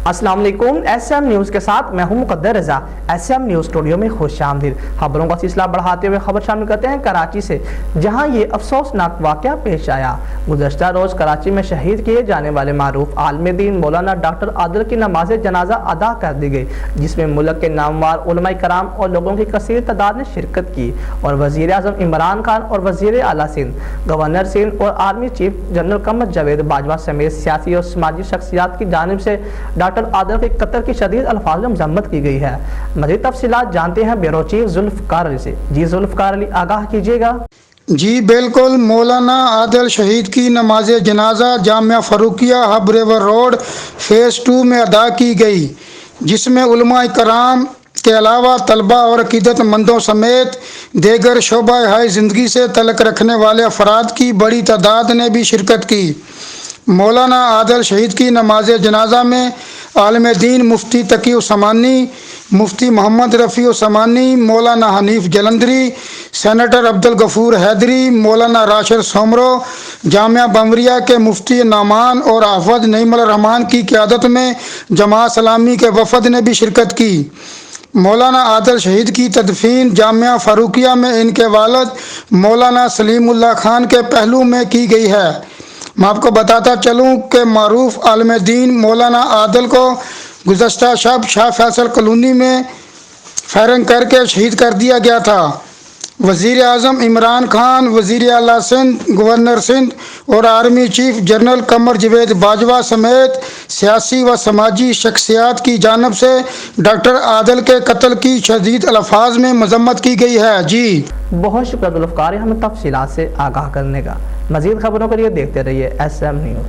السلام علیکم، S M news کے ساتھ میں ہوں مقدر رضا۔ ایس ایم نیوز اسٹوڈیو میں خوش آمدید۔ خبروں کا سلسلہ بڑھاتے ہوئے خبر شامل کرتے ہیں کراچی سے، جہاں یہ افسوسناک واقعہ پیش آیا۔ گزشتہ روز کراچی میں شہید کیے جانے والے معروف عالم دین مولانا ڈاکٹر عادل کی نماز جنازہ ادا کر دی گئی، جس میں ملک کے نامور علماء کرام اور لوگوں کی کثیر تعداد نے شرکت کی، اور وزیر اعظم عمران خان اور وزیر اعلیٰ سندھ، گورنر سندھ اور army chief general Qamar Javed Bajwa سمیت سیاسی اور سماجی شخصیات کی جانب سے ڈاکٹر عادل کے قتل کی شدید الفاظ میں مذمت کی گئی ہے۔ مزید تفصیلات جانتے ہیں بیورو چیف ذوالفقار علی سے۔ جی ذوالفقار علی، آگاہ کیجیے گا۔ جی بالکل، مولانا عادل شہید کی نماز جنازہ Jamia Farooqia Hub river road phase 2 میں ادا کی گئی، جس میں علماء کرام کے علاوہ طلباء اور عقیدت مندوں سمیت دیگر شعبہ ہائے زندگی سے تعلق رکھنے والے افراد کی بڑی تعداد نے بھی شرکت کی۔ مولانا عادل شہید کی نماز جنازہ میں عالم دین مفتی تقی عثمانی، مفتی محمد رفیع عثمانی، مولانا حنیف جلندری، سینیٹر عبدالغفور حیدری، مولانا راشد سومرو، جامعہ بمبریہ کے مفتی نعمان اور حافظ نعیم الرحمان کی قیادت میں جماعت اسلامی کے وفد نے بھی شرکت کی۔ مولانا عادل شہید کی تدفین جامعہ فاروقیہ میں ان کے والد مولانا سلیم اللہ خان کے پہلو میں کی گئی ہے۔ میں آپ کو بتاتا چلوں کہ معروف عالم دین مولانا عادل کو گزشتہ شب شاہ فیصل کالونی میں فائرنگ کر کے شہید کر دیا گیا تھا۔ وزیر اعظم عمران خان، وزیر اعلیٰ سندھ، گورنر سندھ اور army chief general Qamar Javed Bajwa سمیت سیاسی و سماجی شخصیات کی جانب سے ڈاکٹر عادل کے قتل کی شدید الفاظ میں مذمت کی گئی ہے۔ جی بہت شکریہ ذوالفقار، ہمیں تفصیلات سے آگاہ کرنے کا۔ مزید خبروں کے لیے دیکھتے رہیے ایس ایم نیوز۔